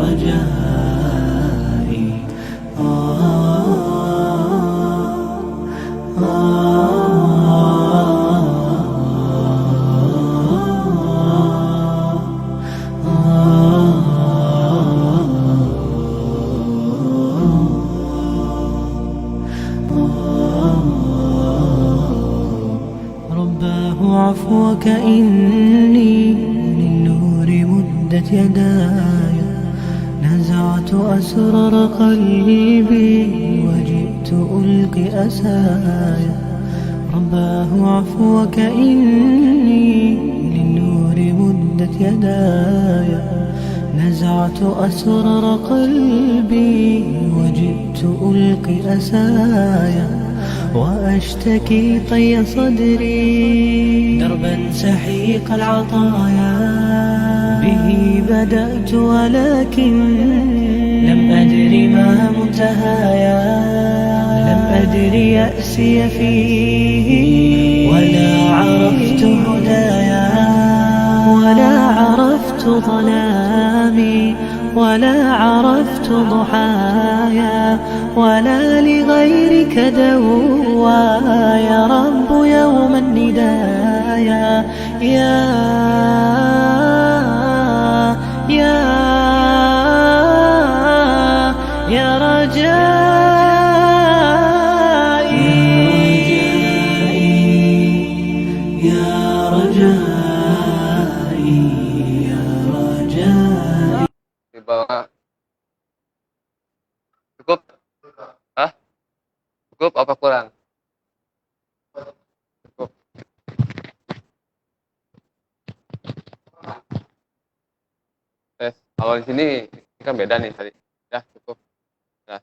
رجائي رباه عفوك إني للنور مدت يداي نزعت أسرار قلبي وجئت ألقي أساي رباه عفوك إني للنور مدت يداي نزعت أسرار قلبي وجئت ألقي أساي وأشتكي طي صدري دربا سحيق العطايا به بدأت ولكن لم أدر ما منتهايا لم أدر يأسي فيه ولا عرفت هدايا ولا عرفت ظلامي ولا عرفت ضحايا ولا لغيرك دوايا رب يوم الندايا يا رجائي يا رجائي يا رجائي di bawah. Cukup? Hah? Cukup apa kurang? Cukup. Tes. Kalau di sini kan beda nih tadi. Ya, cukup. Nah.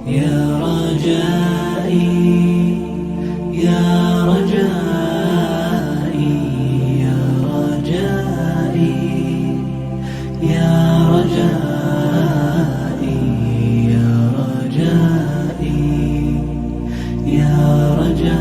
يا رجائي يا رجائي يا رجائي يا رجائي يا رجائي يا رجائي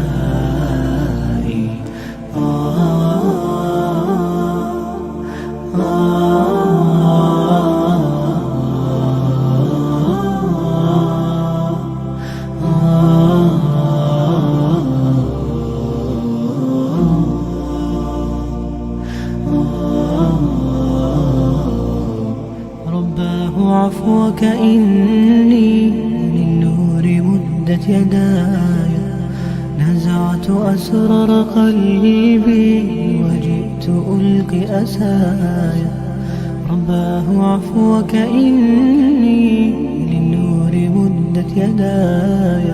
رباه عفوك إني للنور مدت يداي نزعت أسرار قلبي وجئت ألقي أساي رباه عفوك إني للنور مدت يداي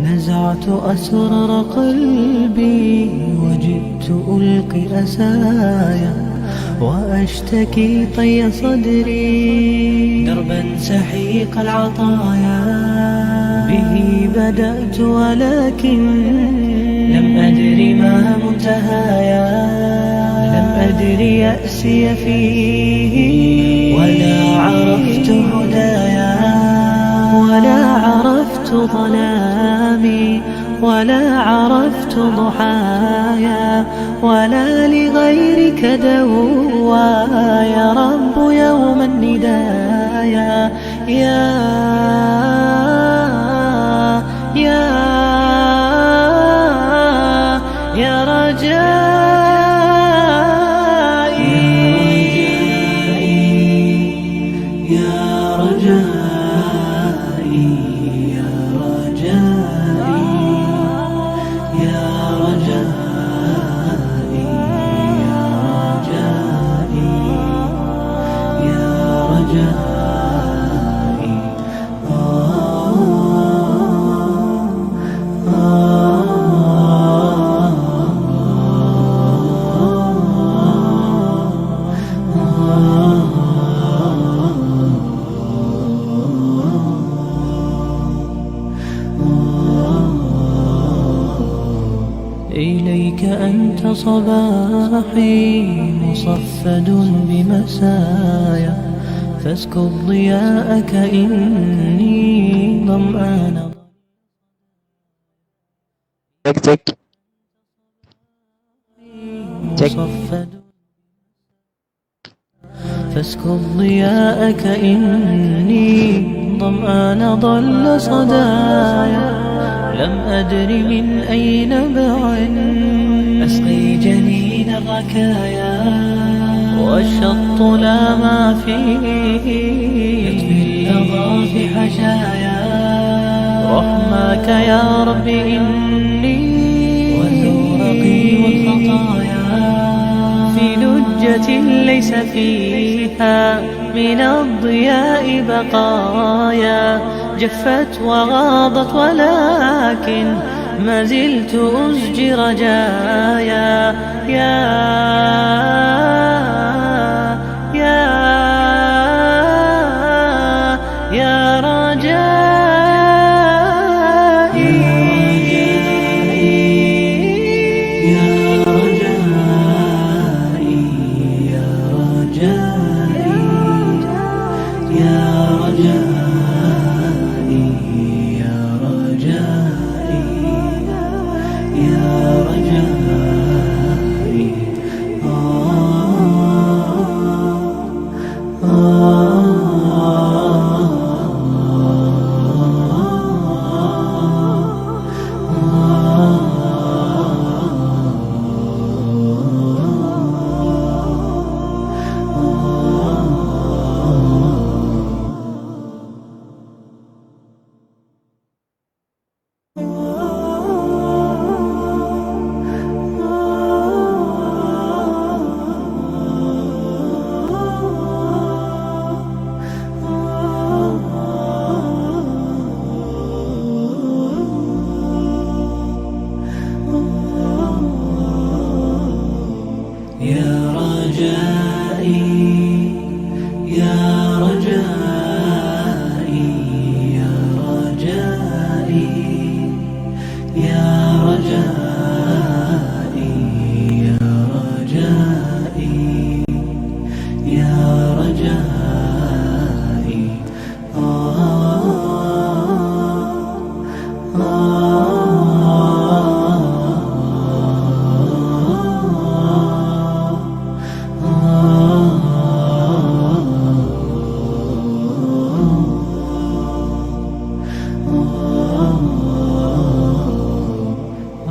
نزعت أسرار قلبي وجئت ألقي أساي وأشتكي طي صدري دربا سحيق العطايا به بدأت ولكن لم أدر ما منتهايا لم أدر يأسي فيه ولا عرفت هدايا ولا عرفت ظلامي ولا عرفت ضحايا ولا لغيرك دوايا رب يوم الندايا يا رجائي يا رجائي يا رجائي يا رجائي يا رجائي يا رجائي صباحي مصفد بمسايا فاسكب ضياءك إني ظمآن. Cek cek cek. مصفد فاسكب ضياءك إني ظمآن ضل صدايا لم أدر من أي نبع أسقي جنين الركايا والشط لا ما فيه يطفي اللظى في حشايا رحماك يا رب إني وزورقي والخطايا في لجة ليس فيها من الضياء بقايا جفت وغاضت ولكن ما زلت أزجي رجايا يا رجائي يا رجائي يا رجائي يا رجائي يا رجائي يا رجائي يا رجائي يا رجائي يا رجائي يا رجائي يا رجائي يا رجائي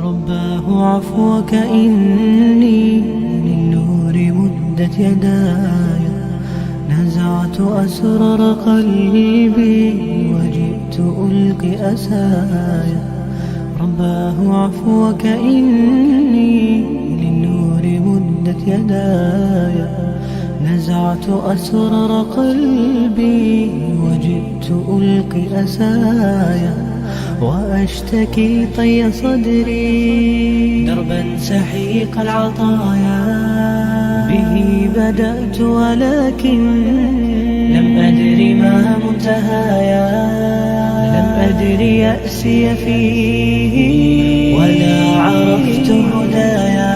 رباه عفوك إني للنور مدت يداي نزعت أسرار قلبي وجئت ألقي أسايا رباه عفوك إني للنور مدت يداي نزعت أسرار قلبي وجئت ألقي أسايا وأشتكي طي صدري دربا سحيق العطايا به بدأت ولكن لم أدر ما منتهايا لم أدر يأسي فيه ولا عرفت هدايا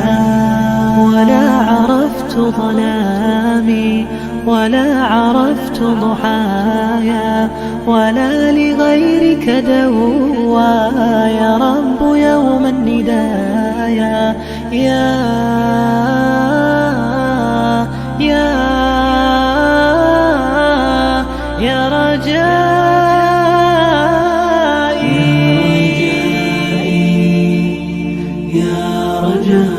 ولا عرفت ظلامي ولا عرفت ضحايا ولا لغيرك دوايا رب يوم الندايا يا رجائي يا رجائي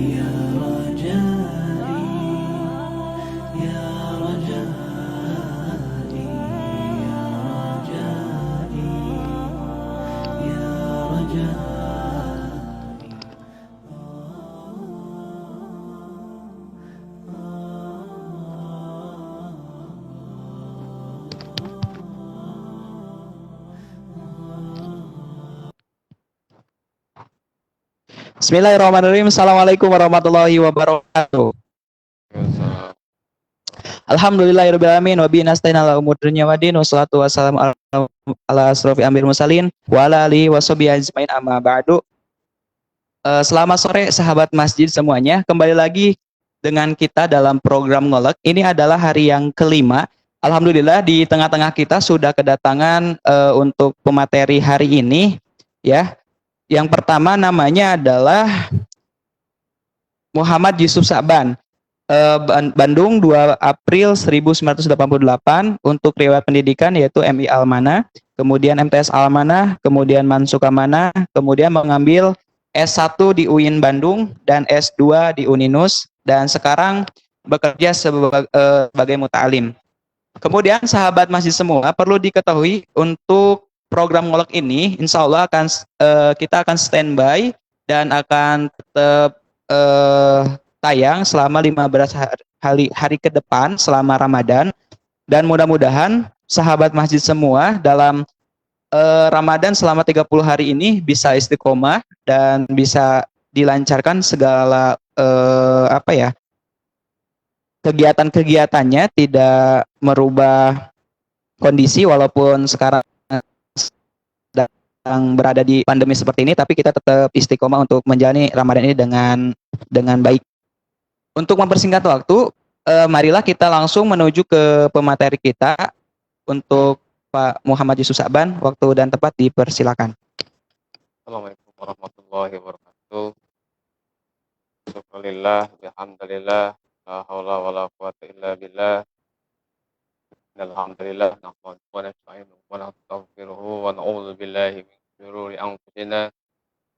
يا رجائي يا رجائي يا رجائي Bismillahirrahmanirrahim. Assalamualaikum warahmatullahi wabarakatuh. Alhamdulillahirrahmanirrahim. Wa bihi nasta'in ala umur dunya waddin. Wassalatu wassalamu ala asrofi amir mursalin wa ala alihi wa sahbihi ajmain amma ba'du. Selamat sore sahabat masjid semuanya. Kembali lagi dengan kita dalam program Ngolek. Ini adalah hari yang kelima. Alhamdulillah di tengah-tengah kita sudah kedatangan untuk pemateri hari ini ya. Yang pertama namanya adalah Muhammad Yusuf Sa'ban. Bandung 2 April 1988 untuk riwayat pendidikan yaitu MI Almana, kemudian MTS Almana, kemudian Mansuk Amanah, kemudian mengambil S1 di UIN Bandung dan S2 di Uninus dan sekarang bekerja sebagai muta'alim. Kemudian sahabat masjid semua perlu diketahui untuk program ngolok ini insya Allah kita akan standby dan akan tetap tayang selama 15 hari ke depan selama Ramadan dan mudah-mudahan sahabat masjid semua dalam Ramadan selama 30 hari ini bisa istiqomah dan bisa dilancarkan segala kegiatan-kegiatannya, tidak merubah kondisi walaupun sekarang sedang berada di pandemi seperti ini, tapi kita tetap istiqomah untuk menjalani Ramadan ini dengan baik. Untuk mempersingkat waktu, marilah kita langsung menuju ke pemateri kita. Untuk Pak Muhammad Yusuf Sa'ban, waktu dan tempat dipersilakan. Assalamualaikum warahmatullahi wabarakatuh. Syukurillah, bihamdalillah, la haula wa la quwata illa billah. Alhamdulillah, nahmadu wa nasta'inuhu wa nastaghfiruhu wa na'udzu billahi min syururi anfusina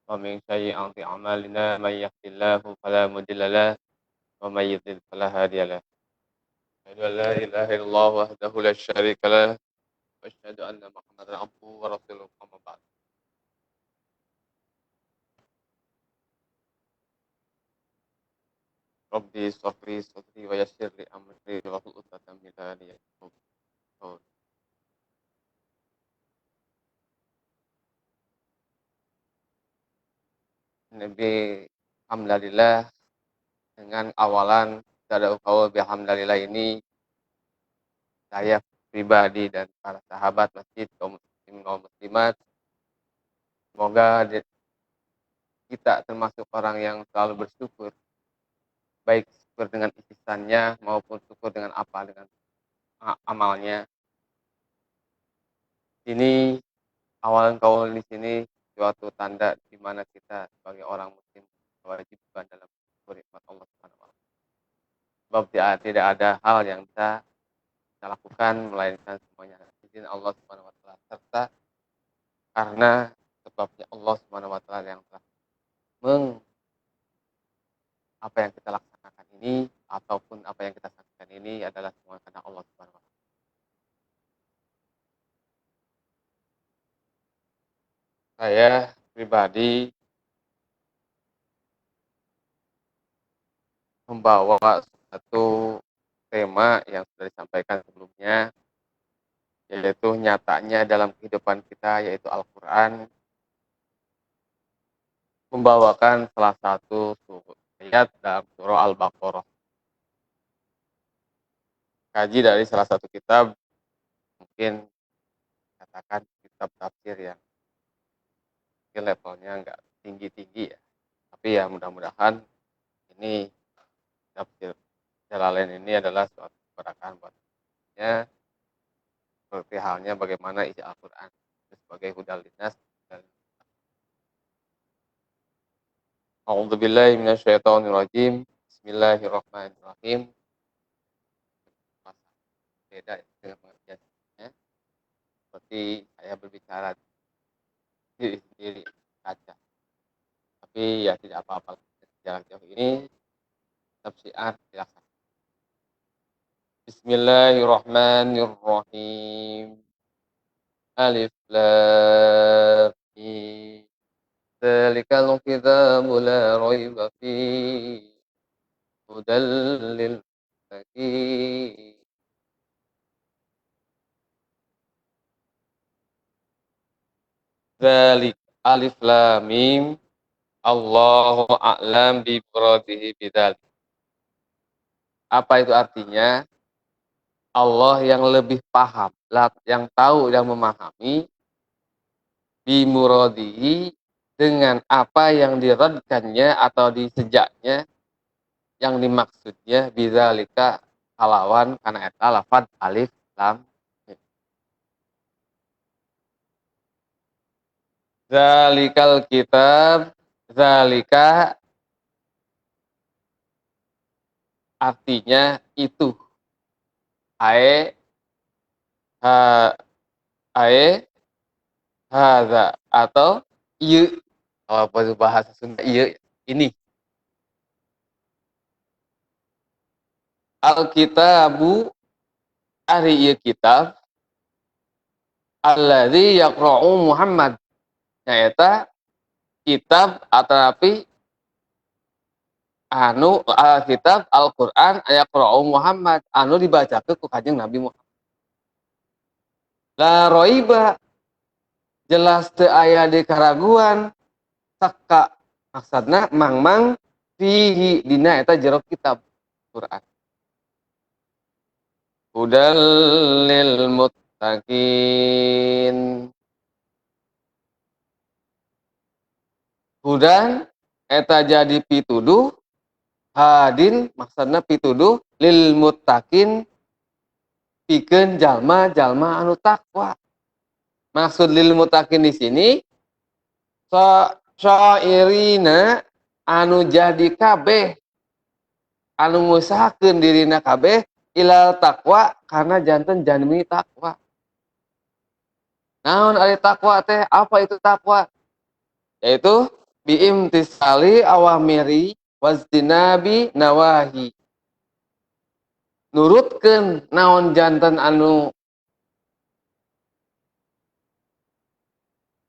wa min sayyi'ati a'malina. May yahdihillahu fala mudilla lahu wa may yudlil fala hadiya lahu. Asyhadu an la ilaha illallah wahdahu la syarika lahu wa asyhadu anna Muhammadan abduhu wa rasuluhu. Amma ba'd. Rabbi sofri sodri wa yassir li amri wa hlul 'uqdatam min lisani yafqahu qawli. Nabi alhamdulillah, dengan awalan tada qaul bihamdalillah ini saya pribadi dan para sahabat masjid kaum muslimin kaum muslimat, semoga kita termasuk orang yang selalu bersyukur, baik syukur dengan ihsannya maupun syukur dengan amalnya. Ini awalan kaul di sini suatu tanda di mana kita sebagai orang muslim kewajiban dalam nikmat Allah Subhanahu wa taala. Sebab tidak ada hal yang bisa kita lakukan melainkan semuanya izin Allah Subhanahu wa taala, serta karena sebabnya Allah Subhanahu wa taala yang telah apa yang kita laksanakan ini ataupun apa yang kita saksikan ini adalah semua karena Allah Subhanahu wa taala. Saya pribadi membawa satu tema yang sudah disampaikan sebelumnya, yaitu nyatanya dalam kehidupan kita, yaitu Al-Quran membawakan salah satu ayat dalam surah Al-Baqarah. Kaji dari salah satu kitab, mungkin katakan kitab tafsir yang levelnya nggak tinggi-tinggi ya, tapi ya mudah-mudahan ini tafsir Jalalain ini adalah suatu keberkahan buat kita, seperti halnya bagaimana isi Al-Quran sebagai hudal linnas. A'udzubillahi minasyaitonirrajim. Bismillahirrahmanirrahim. Beda dengan pengertiannya, seperti saya berbicara diri sendiri kaca. Tapi ya tidak apa-apa, jarak jauh ini tetap syiar dilaksanakan. Bismillahirrahmanirrahim. Alif lam mim. Dzalikal kitabu la raiba fihi hudal lil muttaqin. Dzalik alif lam mim. Allahu a'lam bi muradihi bidzalik. Apa itu artinya? Allah yang lebih paham, yang tahu, yang memahami bimuradihi dengan apa yang dirodkannya atau disejaknya yang dimaksudnya bidzalika kalawan kana eta lafaz alif lam mim. Zalikal kitab, zalika artinya itu. Ae ha ae hadza atau ieu. Apa itu bahasa Sunda ieu ini. Al-kitabu ari ieu kitab alladzi yaqra'u Muhammad. Nyaeta kitab atapi anu kitab Al-Qur'an yaqra'u Muhammad anu dibacakeun ku Kanjeng Nabi Muhammad. La raiba jelas teu aya di karaguan saka maksudna mangmang fihi dina eta jero kitab Quran. Hudal lil muttaqin. Hudan eta jadi pituduh hadin maksudna pituduh lil muttaqin pikeun jalma-jalma anu takwa. Maksud lil muttaqin di sini syairina anu jadi kabeh anu ngusahakeun dirina kabeh ilal takwa karena janten janmi takwa. Naon ari takwa teh? Apa itu takwa? Yaitu biimtisali awamiri wastinabi nawahi. Nurutkeun naon janten anu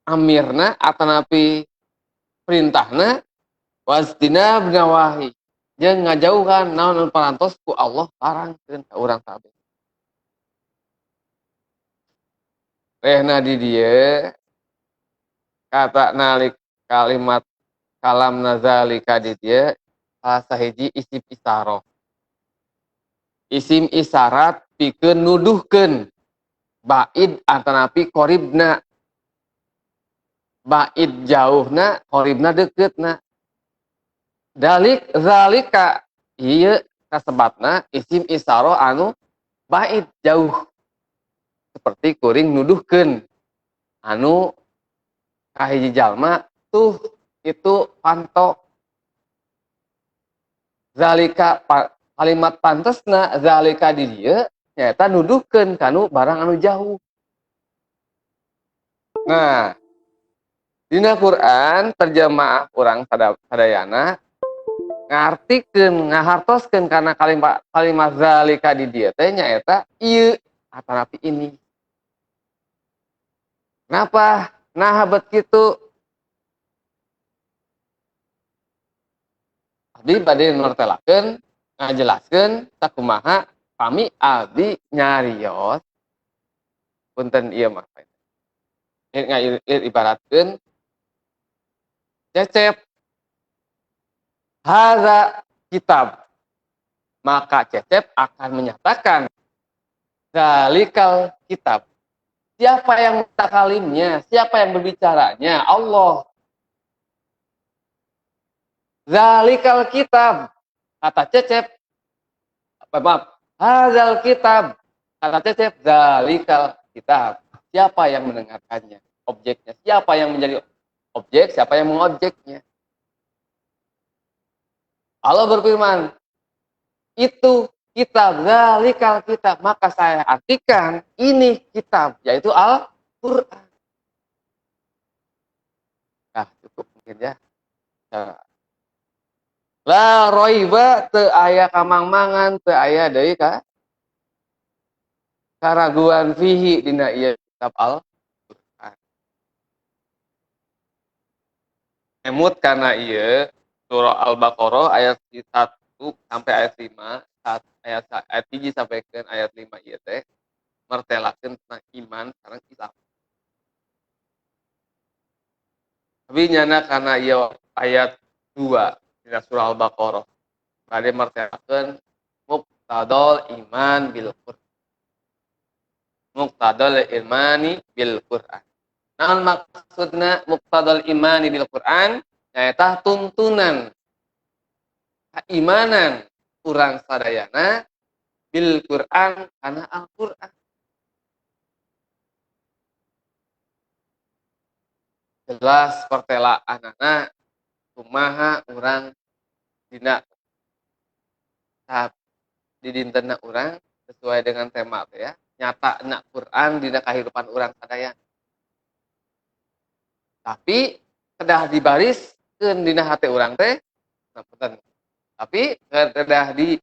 amirna atanapi perintahna wastinab nawahi. Jeung ngajauhan naon anu parantos ku Allah larangkeun ka urang kabeh. Rehna di dieu kata nalik kalimat kalam nazalika di dieu sahiji isim isaroh. Isim isyarat pikeun nuduhkeun baid atanapi qoribna. Baid jauhna, qoribna dekeutna. Dalik zalika ieu kasebatna isim isyaroh anu baid jauh. Seperti kuring nuduhkeun anu kahiji jalma tuh itu panto. Zalika kalimat pantesna zalika di dieu nyaeta nuduhkeun kanu barang anu jauh. Nah, dina Quran terjemaah urang sadayana ngartikeun ngahartoskeun kana kalimat zalika di dieu teh nyaeta ieu atanapi ini. Kenapa? Nah bet kitu. Abdi bade nortelakeun ngajelaskeun sakumaha pami abdi nyarios punten ieu mah. Ibaratkeun Cecep hadza kitab, maka Cecep akan menyatakan zalikal kitab. Siapa yang mutakalimnya? Siapa yang berbicaranya? Allah. Zalikal kitab, kata Cecep. Maaf, hadzal kitab, kata Cecep. Zalikal kitab. Siapa yang mendengarkannya? Objeknya. Siapa yang menjadi objek? Siapa yang mengobjeknya? Allah berfirman, itu kitab, zalikal kitab. Maka saya artikan ini kitab, yaitu Al-Quran. Nah, cukup mungkin ya. La roiba teu aya kamangmangan, teu aya deui ka karaguan fihi dina ieu kitab Al-Qur'an. Emut kana ieu surah Al-Baqarah ayat 1 sampai ayat 5, ayat 3 sampai ke ayat 5 ieu teh mertelakeun tentang iman sareng Islam. Tapi nyana kana ieu ayat 2 dina surah Al-Baqarah bade martelakeun muqtadal iman bil Qur'an. Muqtadal imani bil Qur'an. Naon maksudna muqtadal imani bil Quran? Nyaeta tuntunan keimanan urang sadayana bil Quran kana Al-Quran. Jelas pertelaanana kumaha urang dina tahap di dintenna urang sesuai dengan tema teh ya. Nyata na Quran dina kahidupan urang sadayana. Tapi kedah dibariskeun dina hate urang teh, ngapunten. Tapi kedah di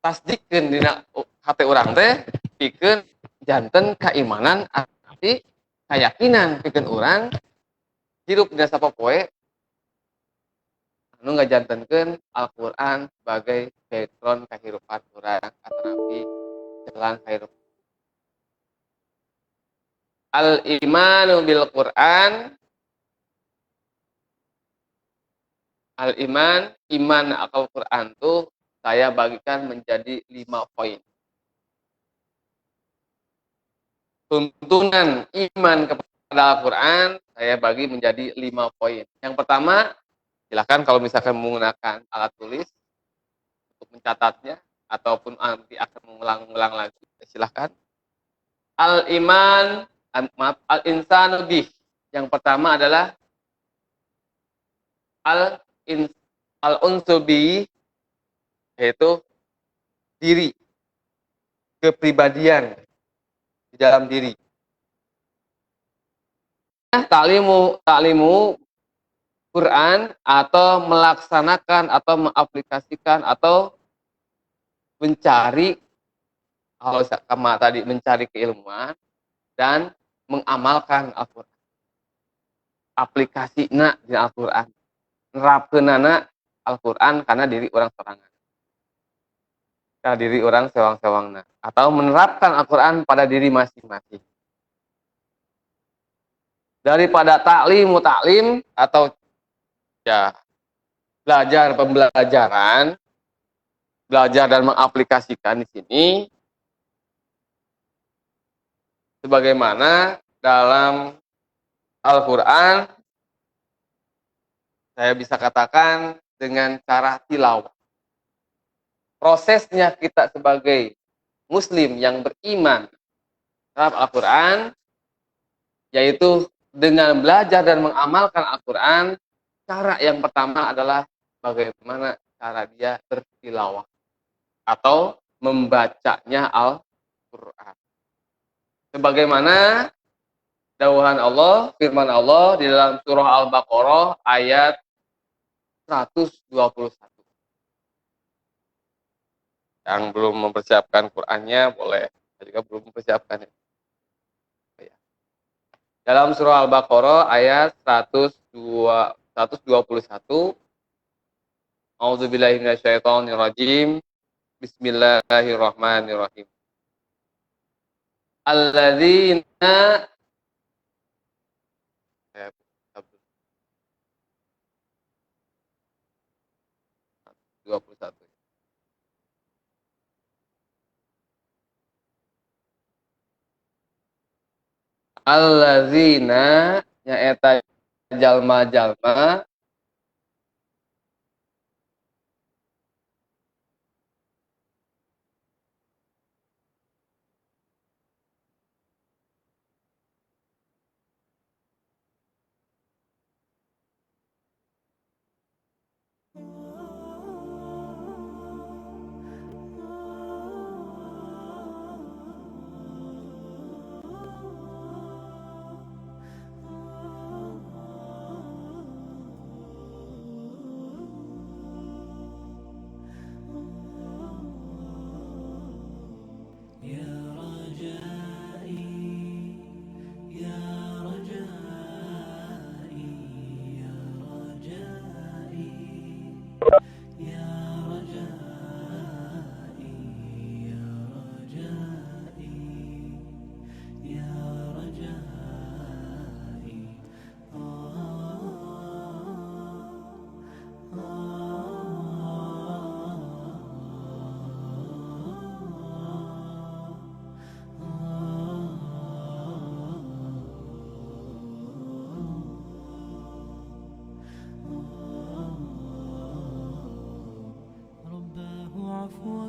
tasdikeun dina hate urang teh pikeun janten keimanan arti keyakinan pikeun urang hirup dina sapopoe anu ngajantenkeun Al-Qur'an sebagai background kehidupan urang atanapi jalan kehidupan. Al-imanu bil Qur'an, iman Al-Qur'an tuh saya bagikan menjadi 5 poin. Tuntunan iman kepada Al-Quran saya bagi menjadi 5 poin. Yang pertama, silakan kalau misalkan menggunakan alat tulis untuk mencatatnya ataupun nanti akan mengulang-ulang lagi, silakan. Al-insanu bih. Yang pertama adalah al-unsu bih, yaitu diri, kepribadian di dalam diri. Taklimu Quran atau melaksanakan atau mengaplikasikan atau mencari, kalau sama tadi mencari keilmuan dan mengamalkan Al-Quran. Aplikasina di Al-Quran. Nerapkeunana Al-Quran karena diri orang sorangan. Karena diri orang sewang-sewangna. Atau menerapkan Al-Quran pada diri masing-masing. Daripada taklim atau ya pembelajaran, belajar dan mengaplikasikan di sini, sebagaimana dalam Al-Quran, saya bisa katakan dengan cara tilawah. Prosesnya kita sebagai Muslim yang beriman terhadap Al-Quran, yaitu dengan belajar dan mengamalkan Al-Quran, cara yang pertama adalah bagaimana cara dia bertilawah atau membacanya Al-Quran. Sebagaimana dawuhan Allah, firman Allah di dalam surah Al-Baqarah ayat 121. Yang belum mempersiapkan Qur'annya boleh, saya juga belum mempersiapkan. Dalam surah Al-Baqarah ayat 121. A'udzubillahi minasyaitonirrajim. Bismillahirrahmanirrahim. Alladzina 21. Alladzina nyaeta jalma-jalma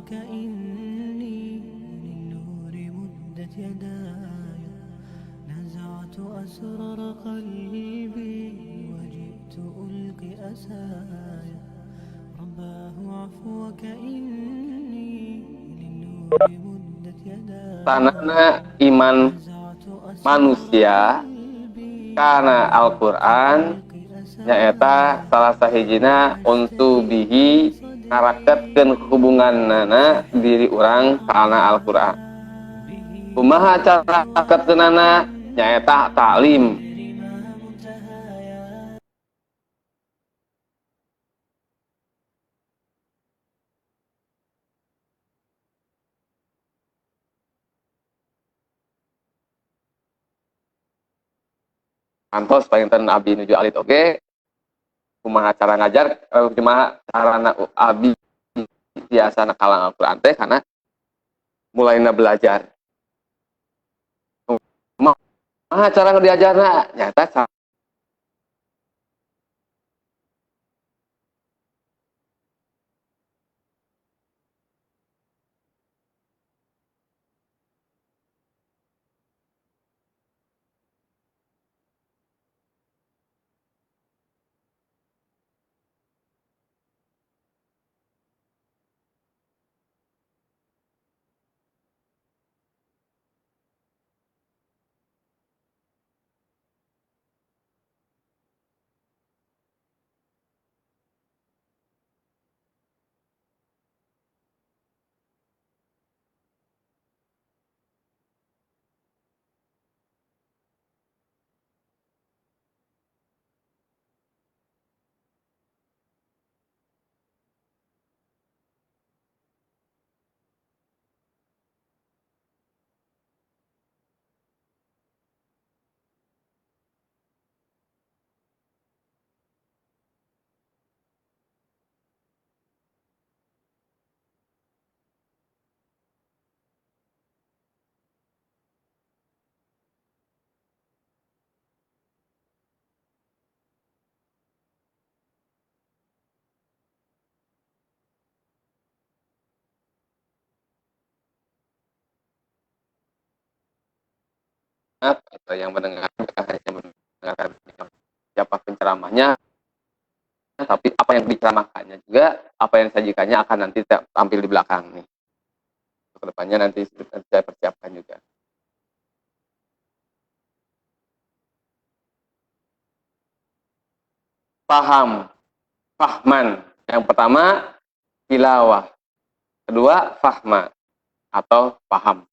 وكأني للنور مدت يداي نزعت أسرار قلبي وجئت ألقي أساي رباه عفوك إني للنور مدت يداي Tanana iman نزعت أسرار manusia karena Al-Quran nyaeta salah sahijina untuk bihi ngaraketkeun hubunganana diri orang karena Al-Quran. Kumaha cara ngaraketkeunana nyaeta taklim. Kantos painten abdi nuju alit oge kumaha cara ngajar kumaha carana abdi biasa kalang Al-Quran teh karena mulainya belajar. Kumaha cara diajarna nyata atau yang mendengar hanya mendengarkan siapa penceramahnya, tapi apa yang diceramahkannya juga, apa yang disajikannya akan nanti tampil di belakang nih. Kedepannya nanti saya persiapkan juga. Paham, fahman. Yang pertama tilawah, kedua fahma atau paham.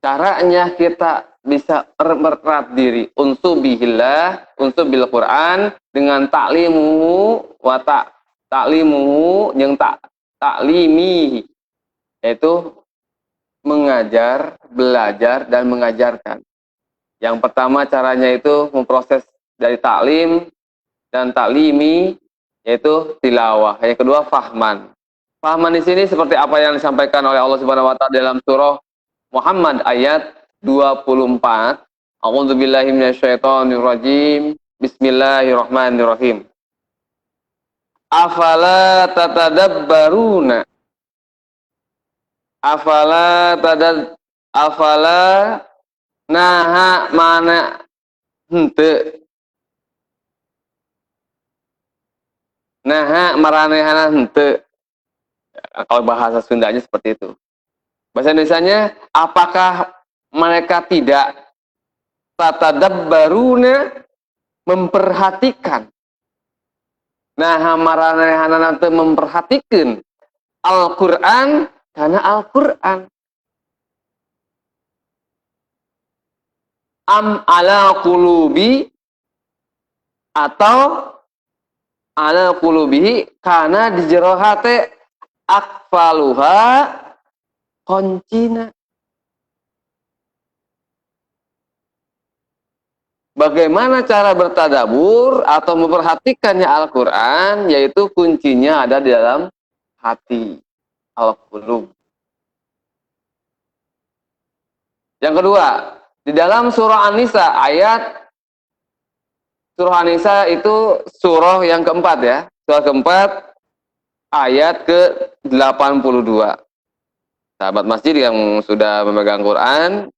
Caranya kita bisa merat diri unsu bihillah, unsu bil Quran dengan taklimuhu wa taklimuhu yang taklimi, yaitu mengajar, belajar dan mengajarkan. Yang pertama caranya itu memproses dari taklim dan taklimi, yaitu tilawah. Yang kedua fahman. Fahman di sini seperti apa yang disampaikan oleh Allah Subhanahu wa taala dalam surah Muhammad ayat 24. A'udzubillahi minasyaitonirrajim. Bismillahirrahmanirrahim. Afala tatadabbaruna. Afala naha mana henteu. Naha maranehana henteu. Kalau bahasa Sundanya seperti itu. Bahasa Indonesianya, apakah mereka tidak tatadabbaruna memperhatikan? Nah, maranehana teu memperhatikan Al-Qur'an karena Al-Qur'an. Am ala qulubi atau ala qulubihi karena di jero hate akfaluha koncina. Bagaimana cara bertadabur atau memperhatikannya Al-Quran, yaitu kuncinya ada di dalam hati, al-qulub. Yang kedua, di dalam surah An-Nisa surah An-Nisa itu surah yang keempat ya, surah keempat ayat ke-82. Sahabat masjid yang sudah memegang Quran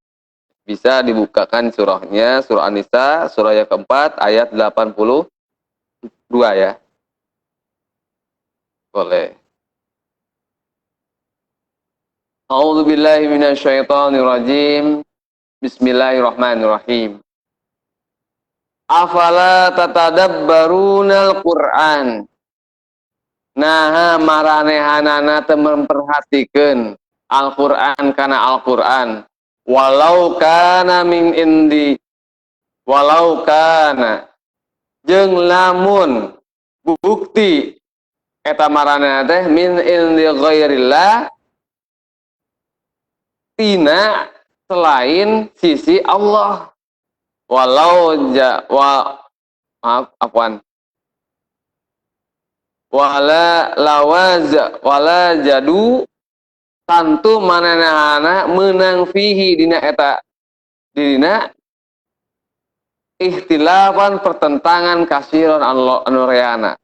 bisa dibukakan surahnya, surah An-Nisa, surah yang keempat, ayat 82 ya. Boleh. A'udzu billahi minasyaitonir rajim. Bismillahirrahmanirrahim. Afala tatadabbarunal Qur'an. Nah, maranehanana teu memperhatikeun Al-Qur'an kana Al-Qur'an. Walau kana jeung lamun bukti eta maranehna teh min indi ghairillah tina selain sisi Allah. Walau ja wa maaf afwan wala jadu tantu manehana menang fihi dina eta dina ikhtilafan pertentangan kasiron anu reana.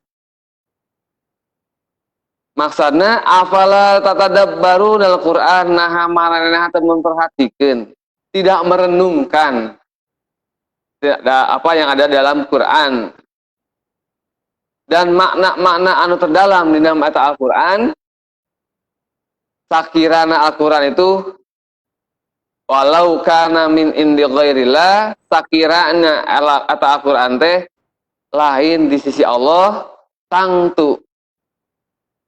Maksudna afala tatadabbaru dal Quran naha maranehna teu memperhatikeun, tidak merenungkan apa yang ada dalam Quran dan makna-makna anu terdalam di dalam ayat Al-Quran. Sakirana Al-Quran itu walau kana min indi ghairillah, sakirana ayat Al-Quran teh lain di sisi Allah, tangtu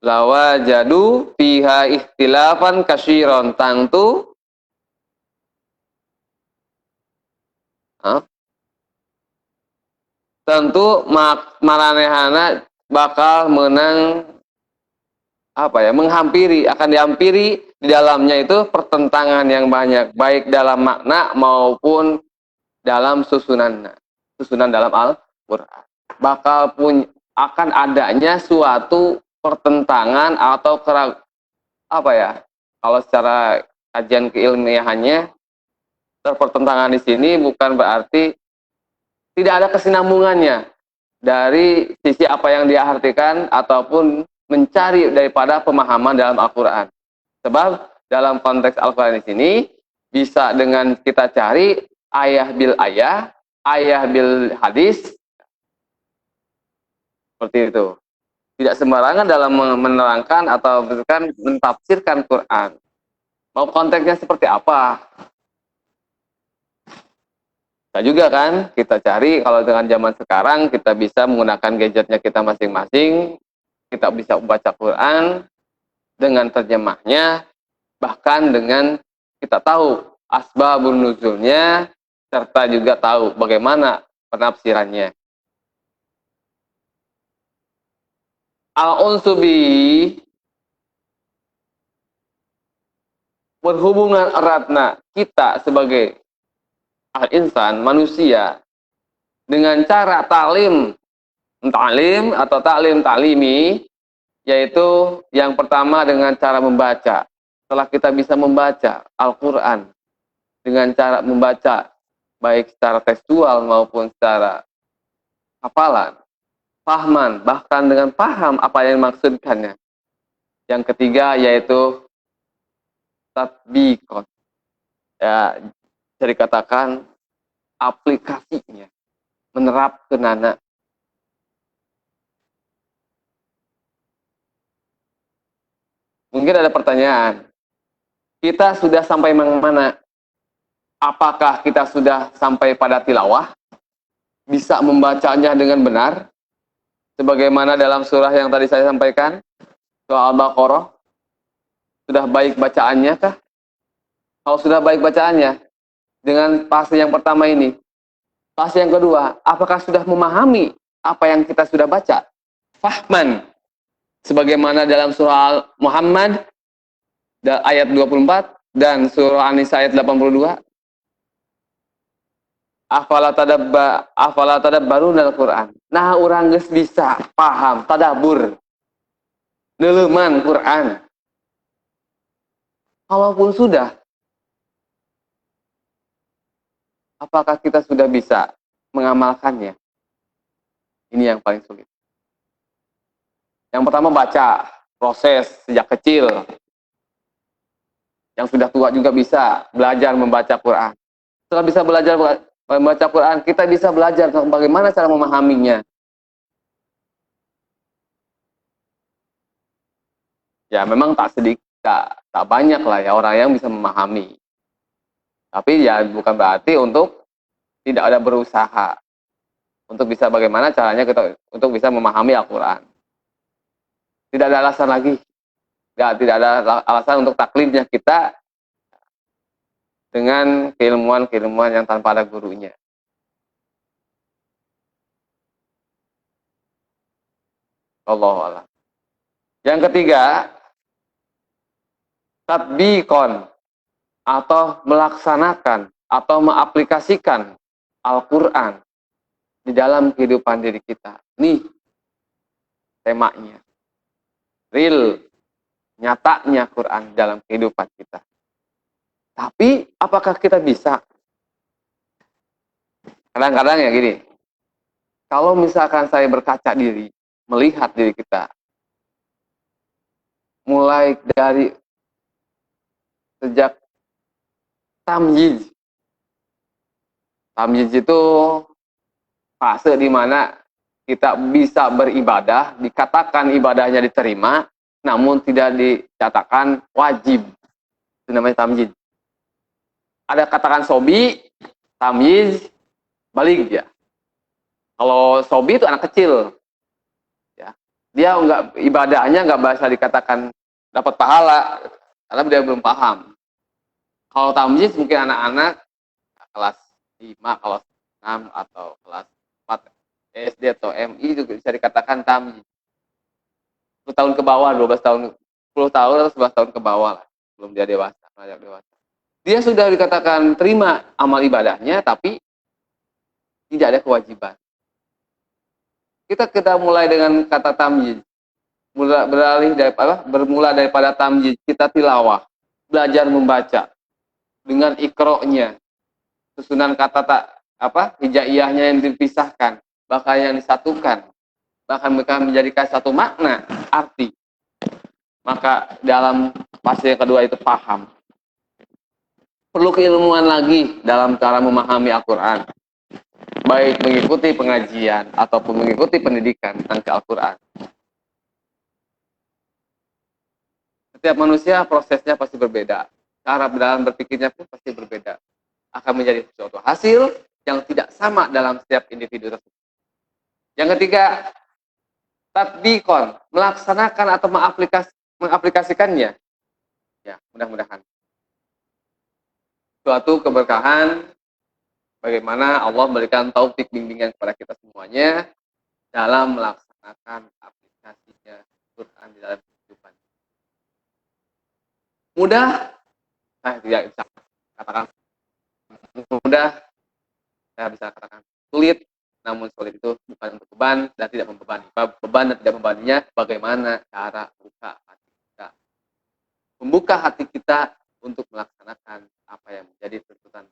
lawajadu fiha ikhtilafan katsiran, tangtu tentu maranehana bakal menang menghampiri, akan dihampiri di dalamnya itu pertentangan yang banyak, baik dalam makna maupun dalam susunan dalam Al-Qur'an. Bakal akan adanya suatu pertentangan atau kalau secara kajian keilmiahannya, pertentangan di sini bukan berarti tidak ada kesinambungannya dari sisi apa yang dia artikan ataupun mencari daripada pemahaman dalam Al-Quran. Sebab dalam konteks Al-Quran di sini bisa dengan kita cari ayah bil ayah, ayah bil hadis, seperti itu. Tidak sembarangan dalam menerangkan atau mentafsirkan Quran. Mau konteksnya seperti apa? Bisa juga kan kita cari, kalau dengan zaman sekarang kita bisa menggunakan gadgetnya kita masing-masing, kita bisa membaca Quran dengan terjemahnya, bahkan dengan kita tahu asbabun nuzulnya, serta juga tahu bagaimana penafsirannya. Al-unsubi berhubungan eratna kita sebagai al-insan, manusia, dengan cara ta'lim atau ta'limi, yaitu yang pertama dengan cara membaca. Setelah kita bisa membaca Al-Quran dengan cara membaca baik secara tekstual maupun secara hafalan, pahman, bahkan dengan paham apa yang dimaksudkannya. Yang ketiga yaitu tatbiqon, ya, bisa dikatakan aplikasinya, menerapkan anak. Mungkin ada pertanyaan, kita sudah sampai mana? Apakah kita sudah sampai pada tilawah? Bisa membacanya dengan benar? Sebagaimana dalam surah yang tadi saya sampaikan, surah Al-Baqarah, sudah baik bacaannya kah? Kalau sudah baik bacaannya, dengan fase yang pertama ini, fase yang kedua, apakah sudah memahami apa yang kita sudah baca? Fahman, sebagaimana dalam surah Muhammad ayat 24 dan surah An-Nisa ayat 82. Afala tadabbaruna al-Qur'an. Nah, urang geus bisa paham tadabbur, neuleuman Quran. Kalaupun sudah, apakah kita sudah bisa mengamalkannya? Ini yang paling sulit. Yang pertama baca. proses sejak kecil. Yang sudah tua juga bisa belajar membaca Quran. Setelah bisa belajar membaca Quran, kita bisa belajar bagaimana cara memahaminya. Ya memang tak sedikit, tak banyak lah ya orang yang bisa memahami. Tapi ya bukan berarti untuk tidak ada berusaha untuk bisa bagaimana caranya kita untuk bisa memahami Al-Quran. Tidak ada alasan lagi. Ya, tidak ada alasan untuk taklidnya kita dengan keilmuan-keilmuan yang tanpa ada gurunya. Allahu a'lam. Yang ketiga, tatbiqon atau melaksanakan atau mengaplikasikan Al-Quran di dalam kehidupan diri kita. Nih temanya. Real, nyatanya Quran dalam kehidupan kita. Tapi apakah kita bisa? Kadang-kadang ya gini, kalau misalkan saya berkaca diri, melihat diri kita, mulai dari sejak tamyiz. Tamyiz itu fase di mana kita bisa beribadah, dikatakan ibadahnya diterima, namun tidak dikatakan wajib. Itu namanya tamyiz. Ada katakan sobi, tamyiz, balik ya. Kalau sobi itu anak kecil, ya. Dia nggak ibadahnya nggak bisa dikatakan dapat pahala karena dia belum paham. Kalau tamyiz mungkin anak-anak kelas 5, kelas 6 atau kelas 4 SD atau MI juga bisa dikatakan tamyiz. 10 tahun ke bawah, 12 tahun, 10 tahun atau 11 tahun ke bawah lah, belum dia dewasa, dewasa. Dia sudah dikatakan terima amal ibadahnya, tapi tidak ada kewajiban. Kita mulai dengan kata tamyiz, bermula daripada tamyiz, kita tilawah, belajar membaca dengan ikroknya, susunan kata hijaiyahnya yang dipisahkan, bahkan yang disatukan, bahkan mereka menjadikan satu makna, arti. Maka dalam fase yang kedua itu paham. Perlu keilmuan lagi dalam cara memahami Al-Quran. Baik mengikuti pengajian ataupun mengikuti pendidikan tentang Al-Quran. Setiap manusia prosesnya pasti berbeda. Cara dalam berpikirnya pun pasti berbeda. Akan menjadi suatu hasil yang tidak sama dalam setiap individu tersebut. Yang ketiga, tatbiqon, melaksanakan atau mengaplikasikannya. Ya, mudah-mudahan. Suatu keberkahan bagaimana Allah memberikan taufik bimbingan kepada kita semuanya dalam melaksanakan aplikasinya Quran di dalam kehidupan. Mudah, tidak bisa katakan mudah, saya bisa katakan sulit, namun sulit itu bukan untuk beban dan tidak membebani. Beban dan tidak membebaninya bagaimana cara membuka hati kita untuk melaksanakan apa yang menjadi tuntutan.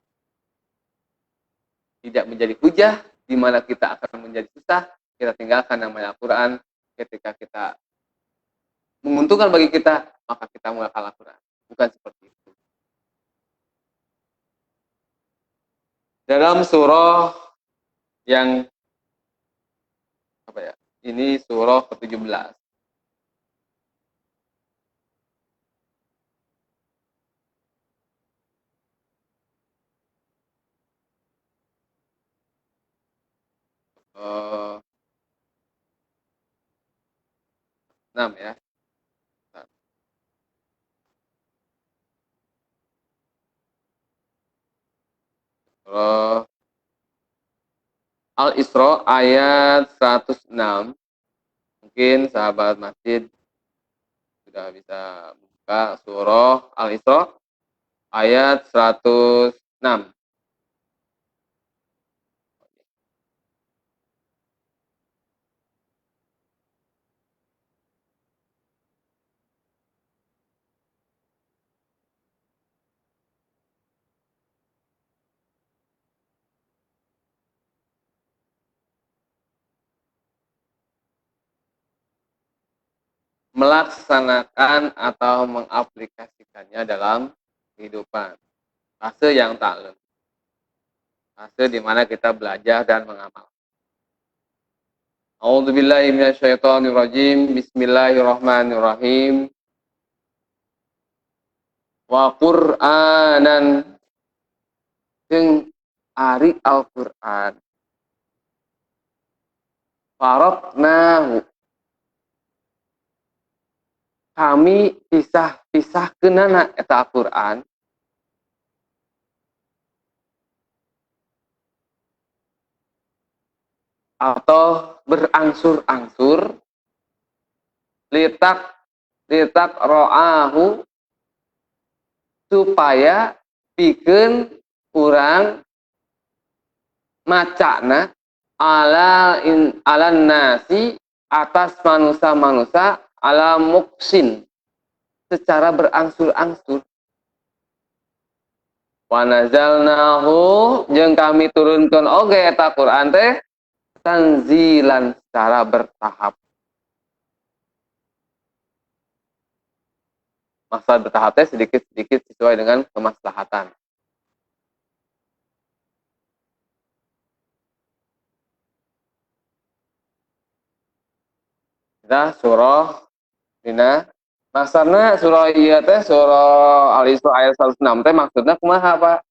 Tidak menjadi hujah, di mana kita akan menjadi susah, kita tinggalkan namanya Al-Quran. Ketika kita menguntungkan bagi kita, maka kita mengamalkan Al-Quran. Bukan seperti itu. Dalam surah yang ini surah ke-17. Uh, 6 ya. Surah Al-Isra ayat 106. Mungkin sahabat masjid sudah bisa buka surah Al-Isra ayat 106. melaksanakan atau mengaplikasikannya dalam kehidupan. Fase yang ta'lim. Fase di mana kita belajar dan mengamal. A'udzubillahi minasyaitonirrajim. Bismillahirrahmanirrahim. Wa Qur'anan jeung ari Al-Qur'an. Faradnahu. Kami pisah-pisahkeunana eta Al-Qur'an atau berangsur-angsur litak ro'ahu supaya pikeun urang macana alan nasi atas manusia-manusia ala muksin secara berangsur-angsur. Wa nazalnahu jeung kami turunkeun oge eta Quran teh tanzilan secara bertahap. Maksud bertahap teh sedikit-sedikit sesuai dengan kemaslahatan. Nah, surah dina maksudna surah ieu teh surah Al-Isra ayat 106 teh maksudna kumaha, Pak?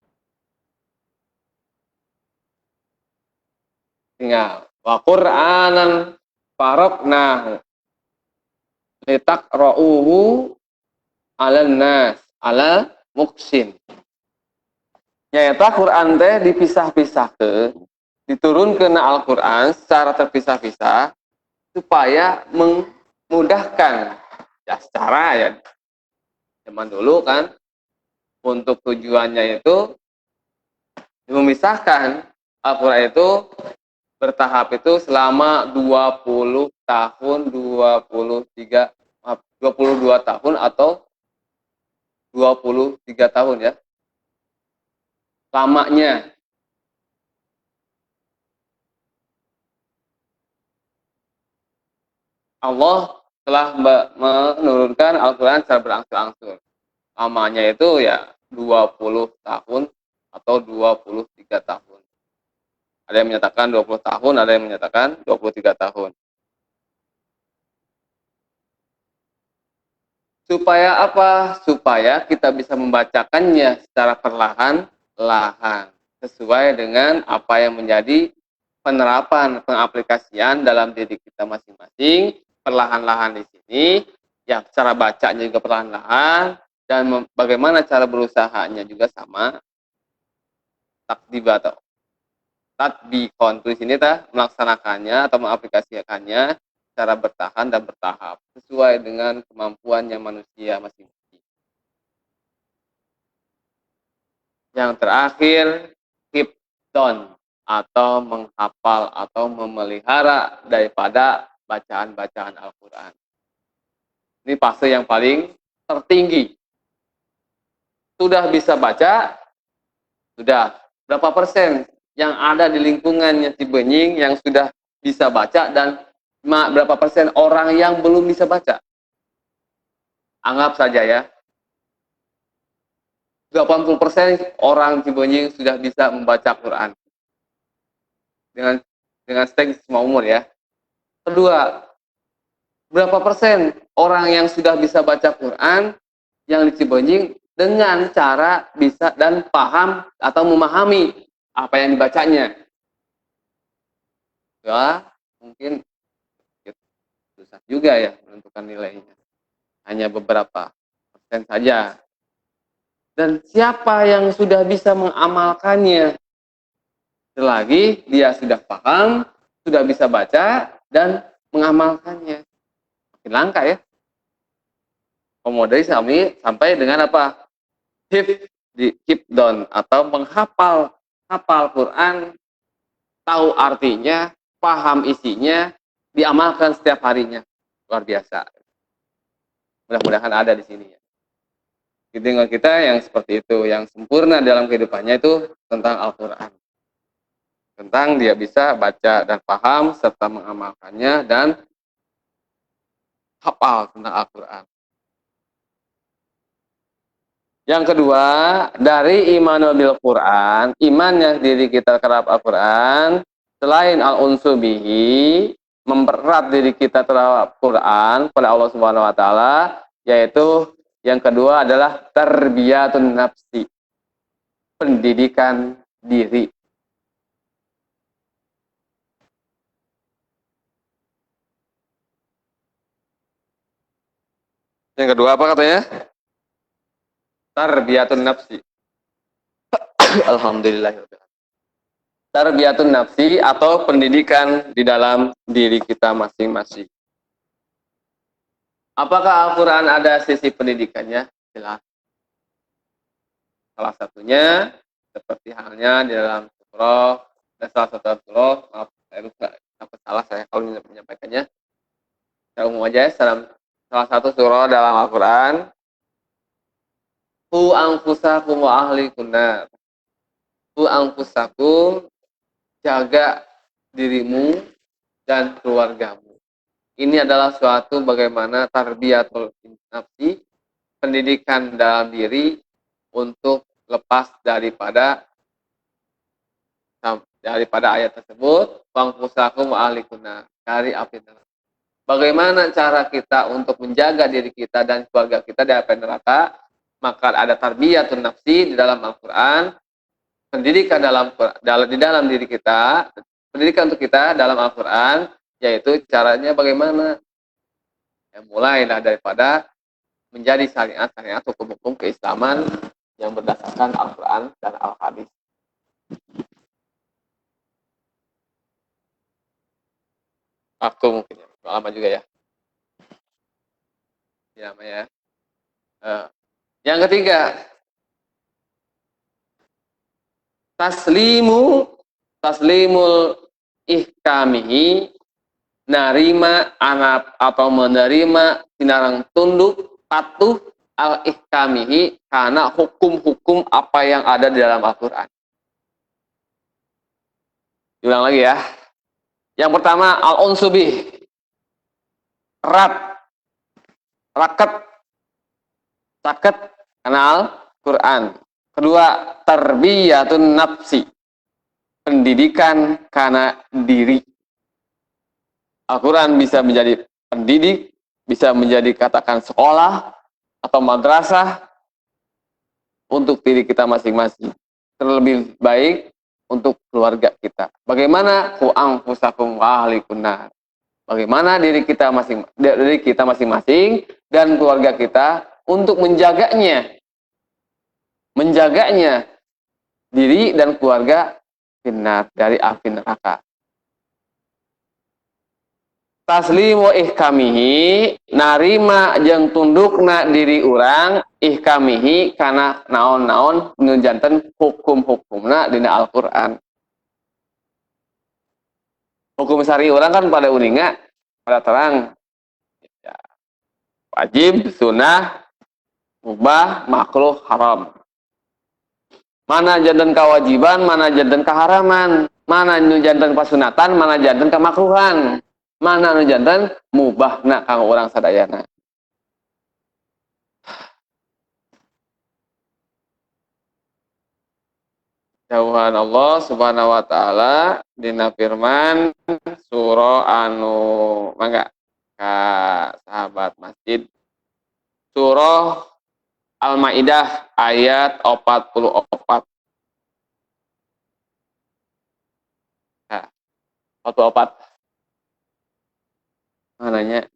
Tinggal wa Qur'anan faraqnahu litaqra'uhu 'alan nas ala muksin. Nyaeta Quran teh dipisah-pisahkeun, diturunkeun Al-Qur'an secara terpisah-pisah supaya memudahkan ya secara ya zaman dulu kan untuk tujuannya itu memisahkan Al-Qur'an itu bertahap itu selama 20 tahun, 22 tahun atau 23 tahun ya. Lamanya. Allah telah menurunkan Al-Quran secara berangsur-angsur. Lamanya itu ya 20 tahun atau 23 tahun. Ada yang menyatakan 20 tahun, ada yang menyatakan 23 tahun. Supaya apa? Supaya kita bisa membacakannya secara perlahan-lahan. Sesuai dengan apa yang menjadi penerapan, pengaplikasian dalam diri kita masing-masing. Perlahan-lahan di sini, ya cara bacanya juga perlahan-lahan, dan bagaimana cara berusahanya juga sama. Tatbikon, di sini melaksanakannya atau mengaplikasikannya secara bertahan dan bertahap sesuai dengan kemampuannya manusia masing-masing. Yang terakhir, hifdzon atau menghafal atau memelihara daripada bacaan-bacaan Al-Quran. Ini fase yang paling tertinggi. Sudah bisa baca, sudah berapa persen yang ada di lingkungannya Cibenying yang sudah bisa baca dan berapa persen orang yang belum bisa baca? Anggap saja ya, 80% orang Cibenying sudah bisa membaca Quran. Dengan stake semua umur ya. Kedua, berapa persen orang yang sudah bisa baca Quran yang di Cibenying dengan cara bisa dan paham atau memahami apa yang dibacanya? Ya, mungkin susah juga ya menentukan nilainya. Hanya beberapa persen saja. Dan siapa yang sudah bisa mengamalkannya? Selagi dia sudah paham, sudah bisa baca, dan mengamalkannya. Makin langka ya. Komodasi sampai dengan apa? Hifdzon atau menghafal Quran, tahu artinya, paham isinya, diamalkan setiap harinya. Luar biasa. Mudah-mudahan ada di sini ya. Dengan kita yang seperti itu, yang sempurna dalam kehidupannya itu tentang Al-Quran. Tentang dia bisa baca dan paham serta mengamalkannya dan hafal tentang Al-Quran. Yang kedua, dari iman bil Quran, imannya diri kita terhadap Al-Quran, selain al-unsu bihi, mempererat diri kita terhadap Quran pada Allah Subhanahu wa taala, yaitu yang kedua adalah tarbiyatun nafsi, pendidikan diri. Yang kedua apa katanya? Tarbiyatun nafsi. Alhamdulillah. Tarbiyatun nafsi atau pendidikan di dalam diri kita masing-masing. Apakah Al-Quran ada sisi pendidikannya? Jelas. Salah satunya seperti halnya di dalam surah, dan salah satu surah, maaf saya lupa, apa salah saya kalau menyampaikannya. Saya umum aja, salah satu surah dalam Al-Quran, Hu anfusakum wa ahlikum nar. Hu anfusakum, jaga dirimu dan keluargamu. Ini adalah suatu bagaimana tarbiyatul nafsi, pendidikan dalam diri untuk lepas daripada ayat tersebut, anfusakum wa ahlikum nar, dari api neraka. Bagaimana cara kita untuk menjaga diri kita dan keluarga kita dari api neraka? Maka ada tarbiyatun nafsi di dalam Al-Quran, pendidikan di dalam diri kita, pendidikan untuk kita dalam Al-Quran, yaitu caranya bagaimana? Ya, mulailah daripada menjadi syariat-syariat hukum-hukum keislaman yang berdasarkan Al-Quran dan Al-Hadis. Waktu mungkin ya, lama juga ya. Lama ya. Yang ketiga, taslimul ihkamihi, narima anak atau menerima sinarang tunduk patuh al ihkamihi karena hukum-hukum apa yang ada di dalam Al-Quran. Ulang lagi ya. Yang pertama al-unsubih, erat, raket, saket kenal Quran. Kedua, tarbiyatun nafsi, pendidikan karena diri. Al-Quran bisa menjadi pendidik, bisa menjadi katakan sekolah atau madrasah untuk diri kita masing-masing. Terlebih baik untuk keluarga kita. Bagaimana ku anfusakum wa ahlikum nar. Bagaimana diri kita masing-masing dan keluarga kita untuk menjaganya diri dan keluarga finnar, dari api neraka. Taslimu ihkamihi, narima jeung tundukna diri urang, ihkamihi kana naon-naon nujanten hukum-hukumna dina Al-Qur'an. Hukum syari urang kan pada uninga pada terang ya, wajib, sunnah, mubah, makruh, haram. Mana janten kewajiban, mana janten keharaman, mana nu janten pasunatan, mana janten kemakruhan, mana nu janten mubahna kang urang sadayana. Jauhan Allah Subhanahu wa taala dina firman surah anu mangga ka sahabat masjid, surah Al-Maidah ayat 44. Nah, 44. Mananya?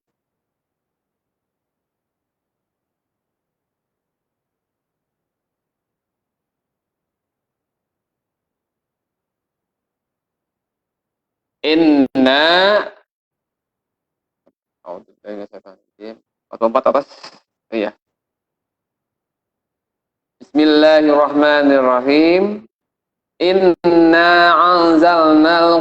Inna 44 atas. Iya. Bismillahirrahmanirrahim. Inna anzalna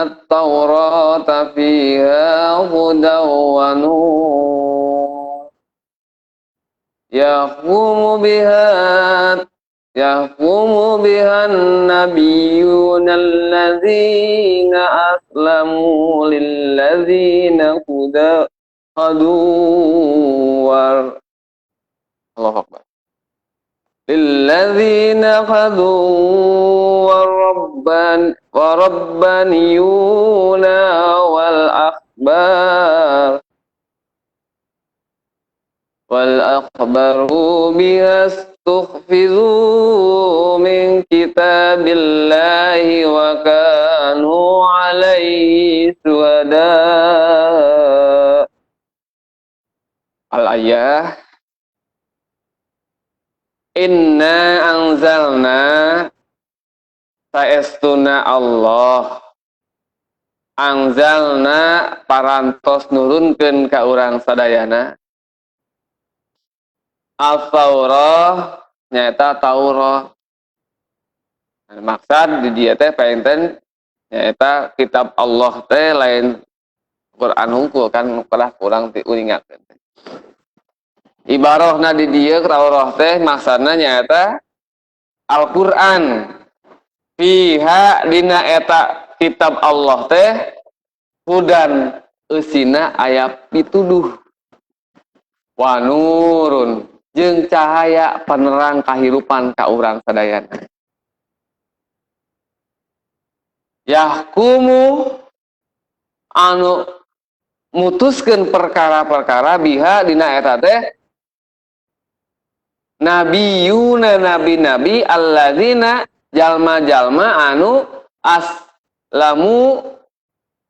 at-taurata fiha hudaw wa nur. Yahkumu biha yahkumu bihan nabiyuna alladzina aslamu lilladzina hadu war Allahu Akbar lilladzina hadu warabbaniyuna wal akhbaru bihastukhfizu min kitabillahi wa kanu alaihi syuhada. Al-ayah inna anzalna saestuna Allah anzalna parantos nurunkeun ka urang sadayana al-Taurah nyaeta Taurah. Maksud di dieu teh painten nyaeta kitab Allah teh lain Quran hungkul kan kalah kurang ti uningakeun. Ibarahna di dieu Taurah teh maksudna nyaeta Al-Qur'an. Fiha dina eta kitab Allah teh hudan eusina aya pituduh wa nurun jeung cahaya penerang kahirupan ka urang sadayana. Yahkumu anu mutuskeun perkara-perkara biha dina eta teh nabiyuna nabi-nabi alladzina jalma-jalma anu aslamu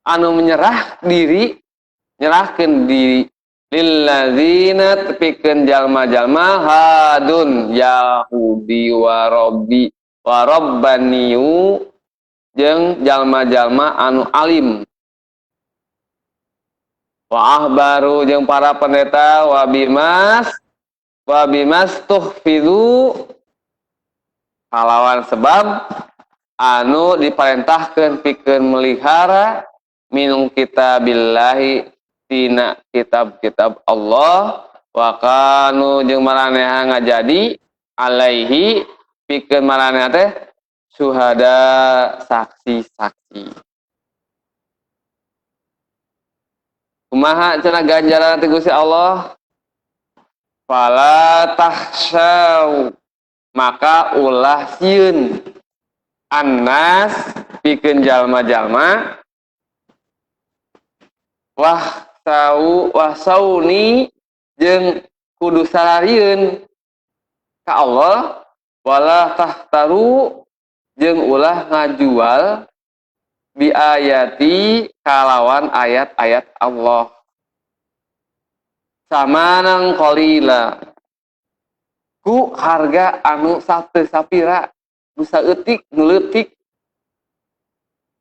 anu nyerahkeun diri lilladzina tepikeun jalma-jalma hadun yahudi wa rabbaniyu jeung jalma-jalma anu alim wa ahbaru jeung para pendeta wa bimas tuhfizu kalawan sebab anu diparentahkeun pikeun melihara minum kitabillahi tina kitab-kitab Allah wa kanu jeung maraneha ngajadi alaihi pikeun maraneha teh syuhada saksi-saksi. Kumaha cenah ganjaran ti Gusti Allah? Fala tahsyau maka ulah sieun annas pikeun jalma-jalma wahsauni jeung kudu sararieun ka Allah wala tahtaru jeung ulah ngajual bi ayati kalawan ayat-ayat Allah samanan qalila ku harga anu sateu sapira nu saeutik nu leutik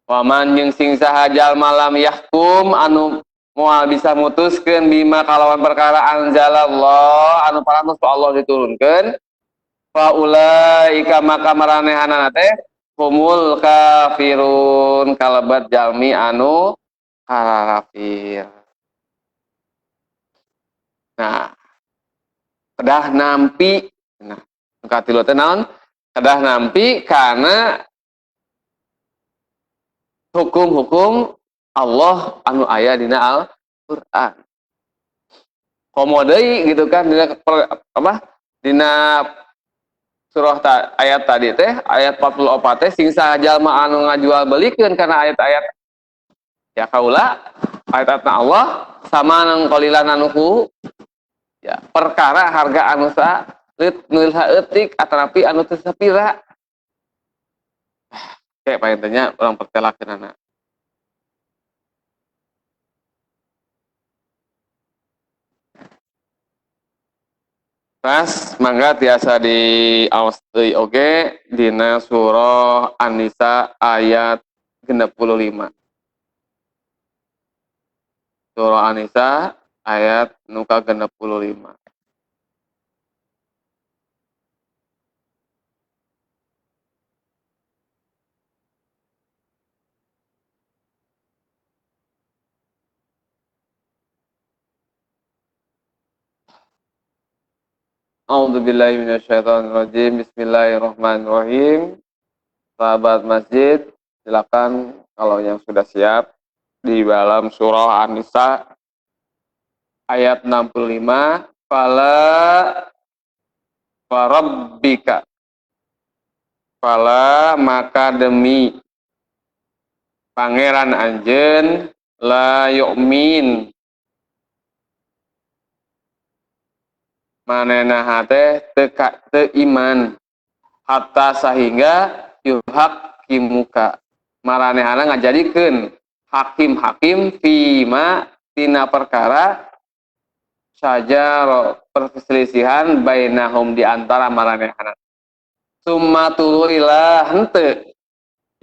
waman jeung sing saha jalma lam yahkum anu moal bisa mutuskeun bima kalawan perkara anzalallah anu parantos ku Allah diturunkeun fa ulaika maka maranehanana teh humul kafirun kalebat jalmi anu kafir. Nah kedah nampi nah katilu teh naon kedah nampi kana hukum-hukum Allah anu aya dina Al-Qur'an. Komo deui gitu kan dina surah ayat tadi teh ayat 44 teh sing saha jalma anu ngajual belikeun kana ayat-ayat ya kaula ayat-ayatna Allah sama nang qalilan anu ku ya perkara harga anu sa nu saeutik atanapi anu teu sapira. Kayak paintenya orang pertelakeun anak. Pas mangga tiasa di aos deui oge dina surah An-Nisa ayat 65. Surah An-Nisa ayat nu ka 65. A'udzubillahi minasyaitonirrajim. Bismillahirrahmanirrahim. Sahabat masjid, silakan kalau yang sudah siap di dalam surah An-Nisa ayat 65. Fala warabbika. Fala maka demi pangeran anjeun la yu'min manehna teh teu iman hatta sehingga yuhakimuka maranehana ngajadikeun hakim-hakim fima tina perkara saja perselisihan bainahum di antara maranehana summa tuluilah henteu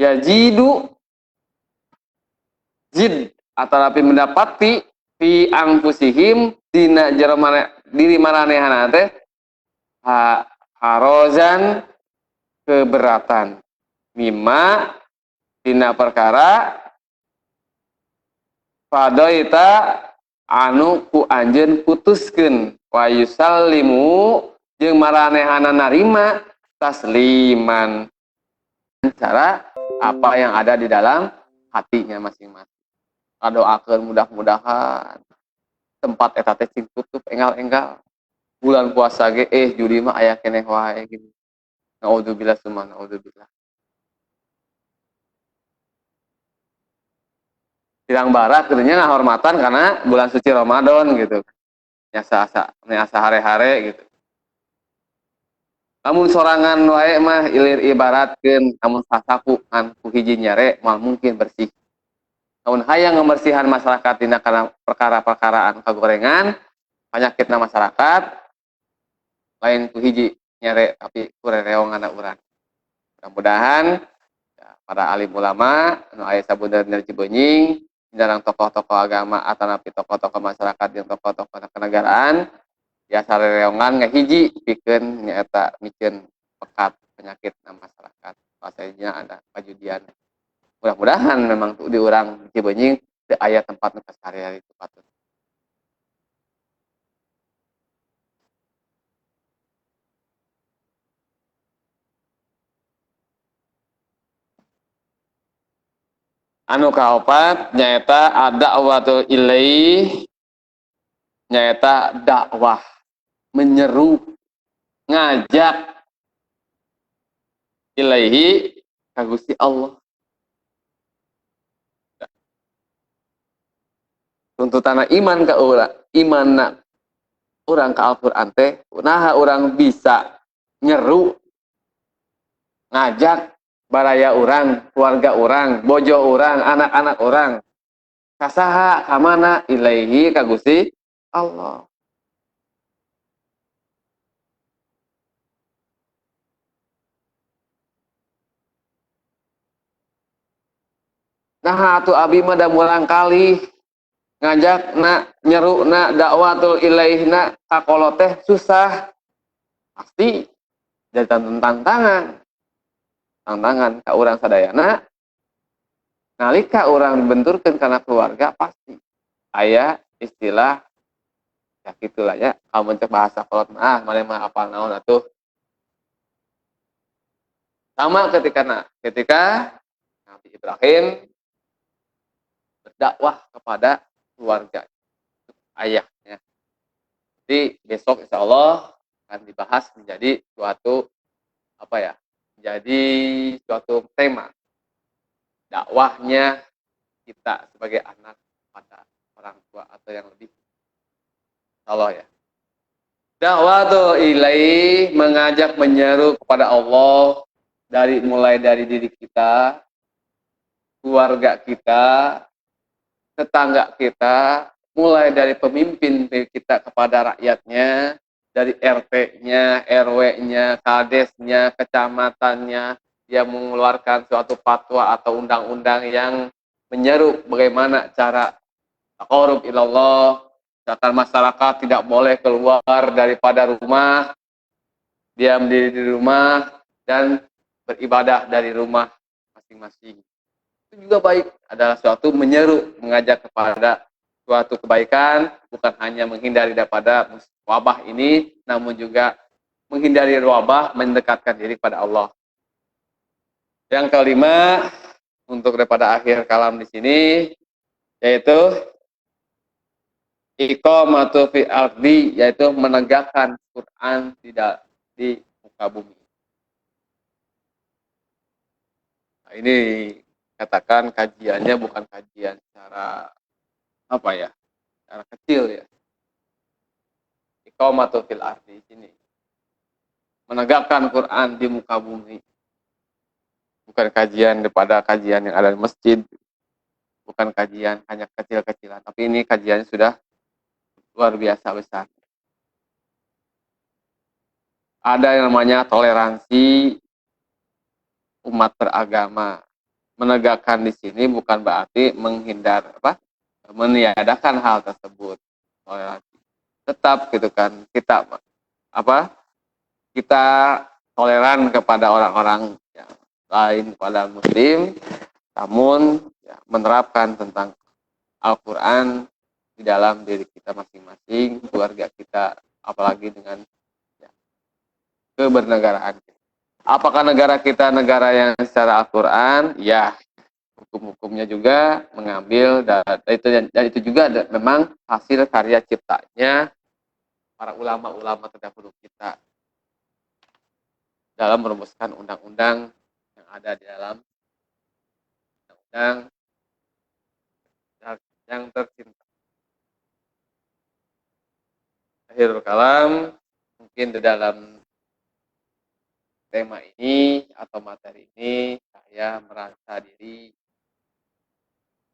yajidu jid atarapi mendapati fi angfusihim dina jero diri maranehana teh harozan keberatan mimma dina perkara fadoita anu ku anjeun putuskeun wa yusallimu jeung maranehana narima tasliman cara apa yang ada di dalam hatinya masing-masing. Doakeun mudah-mudahan tempat eta teh cing tutup enggal-enggal. Bulan puasa ge judi mah aya keneh wae gitu. Naudzubillah summa naudzubillah. Pirang barat katanya ngahormatan karena bulan suci Ramadan gitu. Nyasa hare-hare gitu. Namun sorangan wae mah ilir ibaratkeun namun sasaku ngan ku hiji nyare mah mungkin bersih. Namun hayang ngebersihan masyarakat dina kana perkara-perkaraan kagorengan penyakitna masyarakat lain ku hiji nyare tapi kurereonganna urang. Mudah-mudahan ya, para alim ulama anu aya sabeuneurna Cibenying jarang tokoh-tokoh agama atau napi tokoh-tokoh masyarakat yang tokoh-tokoh kenegaraan ya sarereongan ngahiji pikeun nyaeta mikeun pekat penyakit masyarakat. Pasalnya ada pajudian. Mudah-mudahan memang di urang Cibenying teu aya tempat nu kasariari itu patut. Anu kaopat nyaeta ad-da'watu ilaih nyaeta dakwah menyeru ngajak ilaihi ka Gusti Allah. Tuntutanna iman ka urang, imanna urang ka Al-Qur'an teh kunaha urang bisa nyeru ngajak baraya urang, keluarga urang, bojo urang, anak-anak urang kasaha ka mana ilaihi ka Gusti Allah. Nah atuh abi mah da mulang kali ngajak na nyeru na dakwatul ilaihna kakolo teh susah pasti jadi tantangan ka urang sadayana nalika urang dibenturkeun kana keluarga pasti aya istilah ya gitulah ya kamu cek bahasa kolot maneh mah apal naon atuh sama ketika Nabi Ibrahim berdakwah kepada keluarga ayahnya. Jadi besok insya Allah akan dibahas menjadi suatu menjadi suatu tema dakwahnya kita sebagai anak pada orang tua atau yang lebih. Insya Allah ya. Dakwah ilaih mengajak menyeru kepada Allah mulai dari diri kita, keluarga kita, tetangga kita, mulai dari pemimpin kita kepada rakyatnya, dari RT-nya, RW-nya, kadesnya, kecamatannya, dia mengeluarkan suatu fatwa atau undang-undang yang menyeru bagaimana cara taqarrub ilallah, misalkan masyarakat tidak boleh keluar daripada rumah, dia berdiri di rumah dan beribadah dari rumah masing-masing. Itu juga baik, adalah suatu menyeru, mengajak kepada suatu kebaikan, bukan hanya menghindari daripada wabah ini, namun juga menghindari wabah, mendekatkan diri kepada Allah. Yang kelima, untuk daripada akhir kalam di sini, yaitu iqamatu fi ardi, yaitu menegakkan Quran di muka bumi. Nah, ini katakan kajiannya bukan kajian secara apa ya, secara kecil ya. Iqamatu fil ardi di sini menegakkan Quran di muka bumi. Bukan kajian daripada kajian yang ada di masjid, bukan kajian hanya kecil-kecilan, tapi ini kajiannya sudah luar biasa besar. Ada yang namanya toleransi umat beragama. Menegakkan di sini bukan berarti menghindar meniadakan hal tersebut. Toleransi. Tetap gitu kan, kita toleran kepada orang-orang yang lain, kepada muslim, namun ya, menerapkan tentang Al-Quran di dalam diri kita masing-masing, keluarga kita, apalagi dengan ya, kebernegaraan kita. Apakah negara kita negara yang secara Al-Quran? Ya, hukum-hukumnya juga mengambil dan itu juga memang hasil karya ciptanya para ulama-ulama terdahulu kita dalam merumuskan undang-undang yang ada di dalam undang-undang yang tercinta. Akhirul kalam, mungkin di dalam tema ini atau materi ini saya merasa diri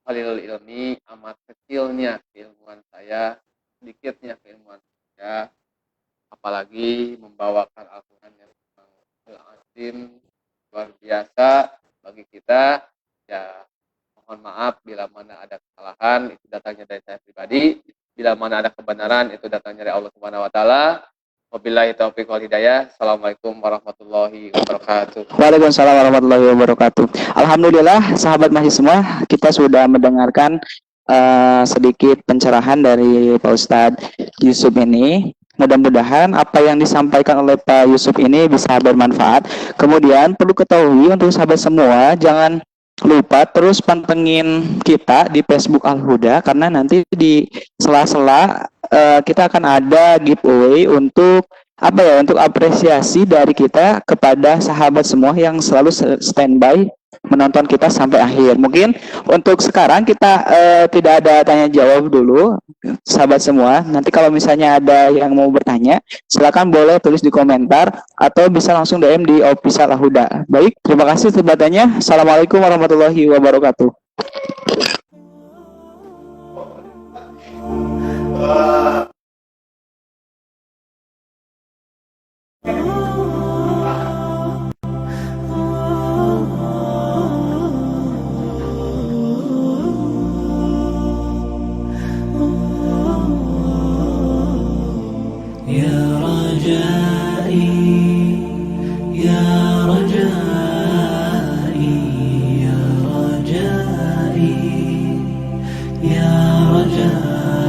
qalilul ilmi, amat kecilnya keilmuan saya, sedikitnya keilmuan saya, apalagi membawakan Al-Quran yang azim, luar biasa bagi kita. Ya, mohon maaf bila mana ada kesalahan, itu datangnya dari saya pribadi. Bila mana ada kebenaran, itu datangnya dari Allah Subhanahu wa taala. Wabillahi taufiq wal hidayah. Assalamualaikum warahmatullahi wabarakatuh. Waalaikumsalam warahmatullahi wabarakatuh. Alhamdulillah, sahabat masih semua, kita sudah mendengarkan sedikit pencerahan dari Pak Ustadz Yusuf ini. Mudah-mudahan apa yang disampaikan oleh Pak Yusuf ini bisa bermanfaat. Kemudian perlu ketahui untuk sahabat semua, jangan lupa terus pantengin kita di Facebook Al-Huda, karena nanti di sela-sela kita akan ada giveaway untuk untuk apresiasi dari kita kepada sahabat semua yang selalu standby menonton kita sampai akhir. Mungkin untuk sekarang kita tidak ada tanya jawab dulu, sahabat semua. Nanti kalau misalnya ada yang mau bertanya, silakan boleh tulis di komentar atau bisa langsung DM di official Al-Huda. Baik, terima kasih sebatannya. Assalamualaikum warahmatullahi wabarakatuh. يا رجائي يا رجائي يا رجائي يا رجائي